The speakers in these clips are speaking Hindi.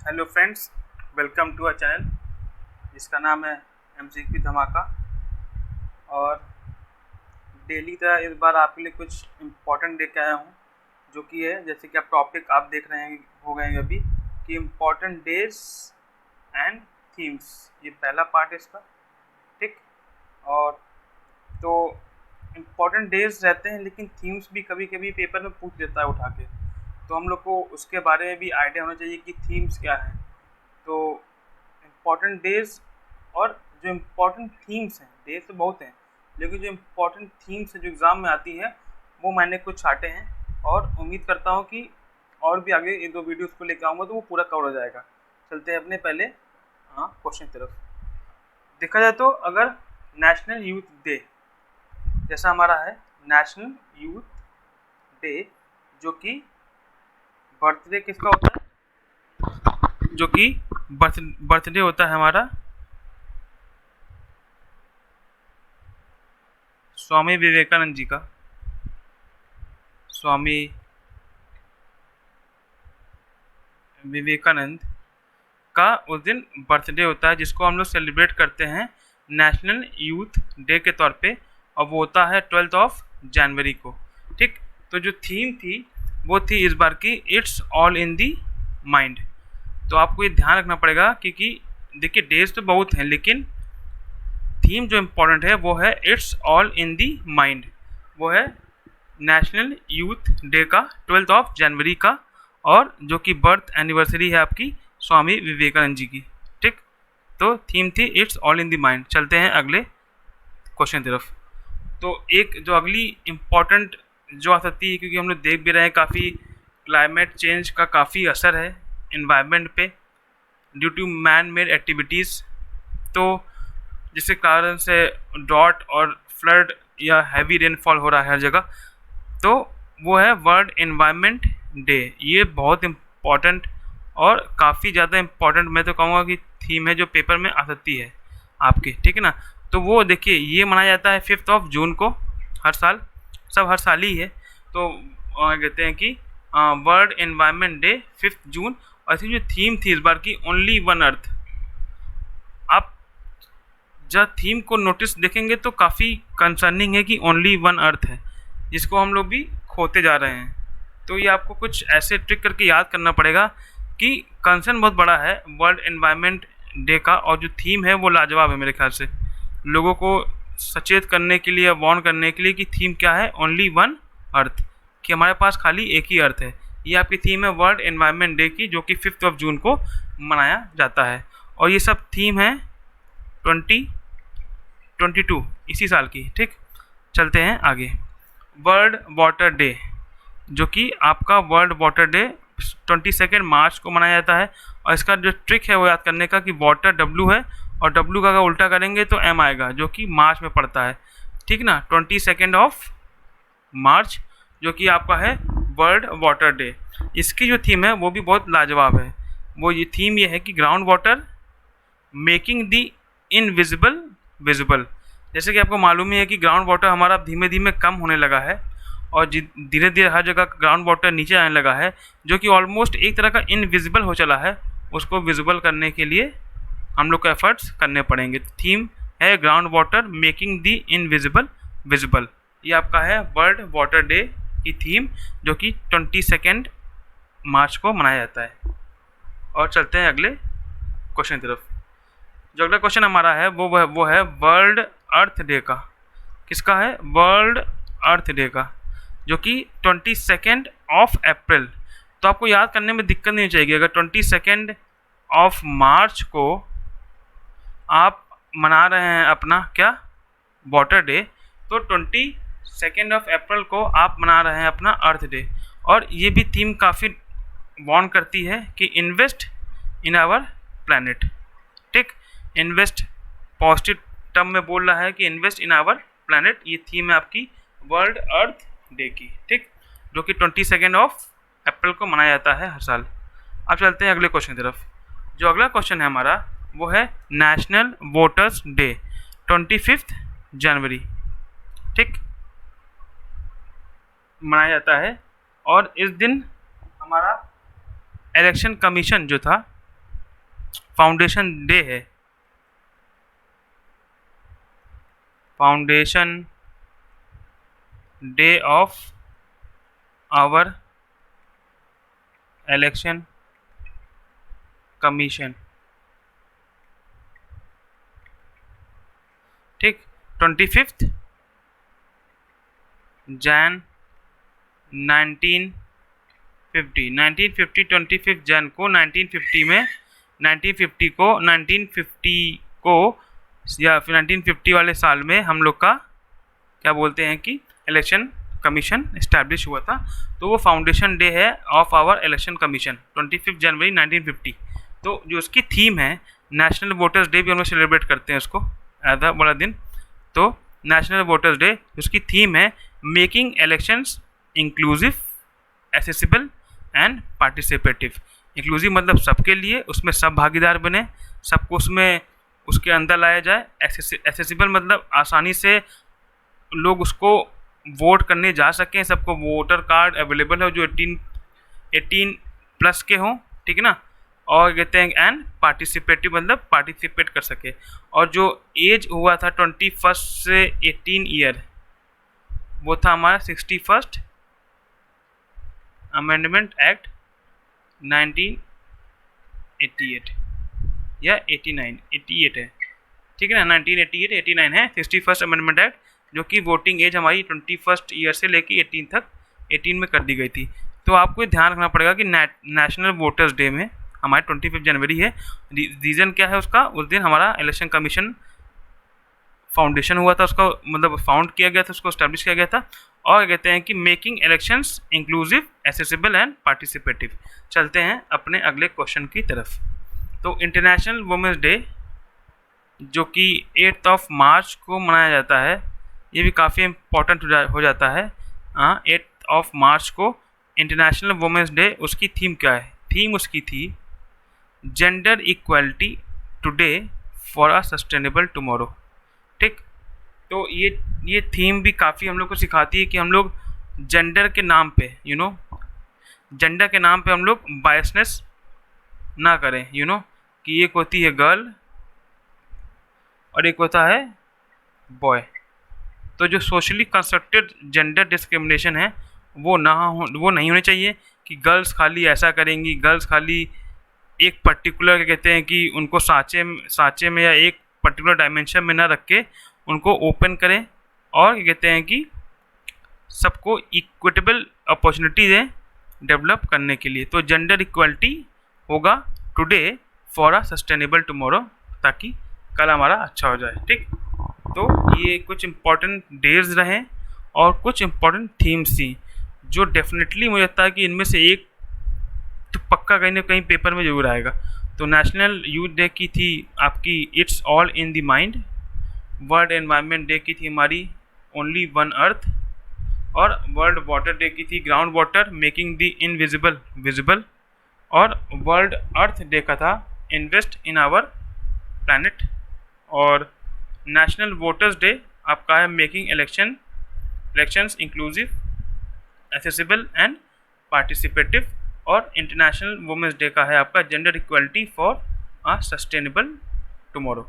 Hello friends, welcome to our channel जिसका नाम है MCQ धमाका। और डेली का इस बार आपके लिए कुछ इम्पोर्टेंट लेके आया हूँ, जो कि है जैसे कि आप टॉपिक आप देख रहे हैं हो गए अभी कि इम्पोर्टेंट डेज एंड थीम्स। ये पहला पार्ट है इसका, ठीक। और तो इम्पोर्टेंट डेज रहते हैं, लेकिन थीम्स भी कभी कभी पेपर में पूछ देता है उठा के, तो हम लोग को उसके बारे में भी आइडिया होना चाहिए कि थीम्स क्या है। तो इम्पॉर्टेंट डेज और जो इम्पोर्टेंट थीम्स हैं, डेज तो बहुत हैं, लेकिन जो इम्पोर्टेंट थीम्स जो एग्ज़ाम में आती हैं वो मैंने कुछ छाटे हैं, और उम्मीद करता हूँ कि और भी आगे एक दो वीडियोस को लेकर आऊँगा तो वो पूरा कवर हो जाएगा। चलते हैं अपने पहले क्वेश्चन की तरफ। देखा जाए तो अगर नेशनल यूथ डे, जैसा हमारा है नेशनल यूथ डे, जो कि बर्थडे किसका होता है, जो कि बर्थडे होता है हमारा स्वामी विवेकानंद जी का। स्वामी विवेकानंद का उस दिन बर्थडे होता है, जिसको हम लोग सेलिब्रेट करते हैं नेशनल यूथ डे के तौर पे, और वो होता है 12 जनवरी को, ठीक। तो जो थीम थी वो थी इस बार की it's all in the mind. तो आपको ये ध्यान रखना पड़ेगा क्योंकि देखिए डेज तो बहुत हैं, लेकिन थीम जो इम्पोर्टेंट है वो है it's all in the mind. वो है नेशनल यूथ डे का 12 जनवरी का, और जो कि बर्थ एनिवर्सरी है आपकी स्वामी विवेकानंद जी की, ठीक। तो थीम थी it's all in the mind. चलते हैं अगले क्वेश्चन की तरफ। तो एक जो अगली इम्पॉर्टेंट जो आ सकती है, क्योंकि हम लोग देख भी रहे हैं काफ़ी क्लाइमेट चेंज का काफ़ी असर है इन्वायरमेंट पे due to man made activities, तो जिसके कारण से ड्रॉट और फ्लड या हैवी रेनफॉल हो रहा है हर जगह। तो वो है वर्ल्ड एनवायरनमेंट डे। ये बहुत इम्पॉर्टेंट और काफ़ी ज़्यादा इम्पॉर्टेंट मैं तो कहूँगा कि थीम है जो पेपर में आ सकती है आपके, ठीक है ना। तो वो देखिए ये मनाया जाता है 5 जून को हर साल, सब हर साल ही है। तो कहते हैं कि वर्ल्ड एनवायरनमेंट डे 5 जून। और इसकी जो थीम थी इस बार की ओनली वन अर्थ। आप जब थीम को नोटिस देखेंगे तो काफ़ी कंसर्निंग है कि ओनली वन अर्थ है, जिसको हम लोग भी खोते जा रहे हैं। तो ये आपको कुछ ऐसे ट्रिक करके याद करना पड़ेगा कि कंसर्न बहुत बड़ा है वर्ल्ड एनवायरनमेंट डे का, और जो थीम है वो लाजवाब है मेरे ख्याल से, लोगों को सचेत करने के लिए, वार्न करने के लिए कि थीम क्या है, ओनली वन अर्थ, कि हमारे पास खाली एक ही अर्थ है। ये आपकी थीम है वर्ल्ड एनवायरनमेंट डे की, जो कि 5 जून को मनाया जाता है। और ये सब थीम है 2022 इसी साल की, ठीक। चलते हैं आगे। वर्ल्ड वाटर डे, जो कि आपका वर्ल्ड वाटर डे 22 मार्च को मनाया जाता है। और इसका जो ट्रिक है वो याद करने का कि वाटर W है, और W का अगर उल्टा करेंगे तो M आएगा, जो कि मार्च में पड़ता है, ठीक ना। 22 मार्च जो कि आपका है वर्ल्ड वाटर डे। इसकी जो थीम है वो भी बहुत लाजवाब है। वो ये थीम ये है कि ground water making the invisible visible. जैसे कि आपको मालूम ही है कि ग्राउंड वाटर हमारा धीमे धीमे कम होने लगा है, और धीरे धीरे हर जगह ग्राउंड वाटर नीचे आने लगा है, जो कि ऑलमोस्ट एक तरह का इनविजिबल हो चला है। उसको विजिबल करने के लिए हम लोग को एफर्ट्स करने पड़ेंगे। थीम है ground water making the invisible visible. ये आपका है वर्ल्ड वाटर डे की थीम, जो कि 22 मार्च को मनाया जाता है। और चलते हैं अगले क्वेश्चन की तरफ। जो अगला क्वेश्चन हमारा है वो है वर्ल्ड अर्थ डे का। किसका है? वर्ल्ड अर्थ डे का, जो कि 22 अप्रैल। तो आपको याद करने में दिक्कत नहीं चाहिए। अगर 22 मार्च को आप मना रहे हैं अपना क्या वाटर डे, तो 22 अप्रैल को आप मना रहे हैं अपना अर्थ डे। और ये भी थीम काफ़ी वार्न करती है कि इन्वेस्ट इन आवर प्लैनेट, ठीक। इन्वेस्ट पॉजिटिव टर्म में बोल रहा है कि इन्वेस्ट इन आवर प्लैनेट। ये थीम है आपकी वर्ल्ड अर्थ डे की, ठीक, जो कि 22 अप्रैल को मनाया जाता है हर साल। अब चलते हैं अगले क्वेश्चन की तरफ। जो अगला क्वेश्चन है हमारा वो है नेशनल वोटर्स डे 25 जनवरी, ठीक, मनाया जाता है। और इस दिन हमारा इलेक्शन कमीशन जो था फाउंडेशन डे है, foundation day of our election commission, ठीक। 25 जैन 1950, 25 जैन को 1950 को या फिर 1950 वाले साल में हम लोग का क्या बोलते हैं कि इलेक्शन कमीशन इस्टेब्लिश हुआ था। तो वो फाउंडेशन डे है ऑफ आवर इलेक्शन कमीशन, 25 जनवरी 1950। तो जो उसकी थीम है, नेशनल वोटर्स डे भी हम लोग सेलिब्रेट करते हैं उसको आधा बड़ा दिन। तो नेशनल वोटर्स डे उसकी थीम है making elections inclusive, accessible and participative. Inclusive मतलब सबके लिए, उसमें सब भागीदार बने, सबको उसमें उसके अंदर लाया जाए। एसेसिबल मतलब आसानी से लोग उसको वोट करने जा सकें, सबको वोटर कार्ड अवेलेबल हो जो 18 प्लस के हों, ठीक है ना। और कहते हैं एंड पार्टिसिपेटिव मतलब पार्टिसिपेट कर सके। और जो एज हुआ था 21 से 18 ईयर, वो था हमारा 61st अमेंडमेंट एक्ट 1988 या 88 है, ठीक है ना। 1988 89 है 61st अमेंडमेंट एक्ट, जो कि वोटिंग एज हमारी 21 ईयर से लेके 18 तक 18 में कर दी गई थी। तो आपको ये ध्यान रखना पड़ेगा कि नेशनल वोटर्स डे में हमारे 25 जनवरी है। रीज़न क्या है उसका, उस दिन हमारा इलेक्शन कमीशन फाउंडेशन हुआ था, उसका मतलब फाउंड किया गया था, उसको स्टैब्लिश किया गया था। और कहते हैं कि making elections inclusive, accessible and participative. चलते हैं अपने अगले क्वेश्चन की तरफ। तो इंटरनेशनल वुमेंस डे जो कि 8 मार्च को मनाया जाता है, ये भी काफ़ी इम्पोर्टेंट हो जाता है। 8 मार्च को इंटरनेशनल वुमेंस डे, उसकी थीम क्या है? थीम उसकी थी gender equality today for a sustainable tomorrow, ठीक। तो ये थीम भी काफ़ी हम लोग को सिखाती है कि हम लोग जेंडर के नाम पे जेंडर के नाम पे हम लोग बायसनेस ना करें, कि एक होती है गर्ल और एक होता है बॉय। तो जो सोशली कंस्ट्रक्टेड जेंडर डिस्क्रिमिनेशन है वो नहीं होनी चाहिए कि गर्ल्स खाली ऐसा करेंगी, गर्ल्स खाली एक पर्टिकुलर कहते हैं कि उनको साँचे में या एक पर्टिकुलर डायमेंशन में ना रख के उनको ओपन करें, और कहते हैं कि सबको इक्विटेबल अपॉर्चुनिटी दें डेवलप करने के लिए। तो जेंडर इक्वलिटी होगा today for a sustainable tomorrow, ताकि कल हमारा अच्छा हो जाए, ठीक। तो ये कुछ इम्पॉर्टेंट डेज रहे और कुछ इम्पॉर्टेंट थीम्स थी जो डेफिनेटली मुझे लगता है कि इनमें से एक तो पक्का कहीं ना कहीं पेपर में जरूर आएगा। तो नेशनल यूथ डे की थी आपकी it's all in the mind, world environment day की थी हमारी ओनली वन अर्थ, और वर्ल्ड वाटर डे की थी ground water making the invisible visible, और वर्ल्ड अर्थ डे का था इन्वेस्ट इन आवर प्लैनेट, और नेशनल वोटर्स डे आपका है making elections inclusive, accessible and participative, और इंटरनेशनल वुमेंस डे का है आपका gender equality for a sustainable tomorrow.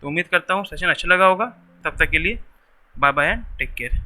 तो उम्मीद करता हूँ सेशन अच्छा लगा होगा। तब तक के लिए bye bye and take care.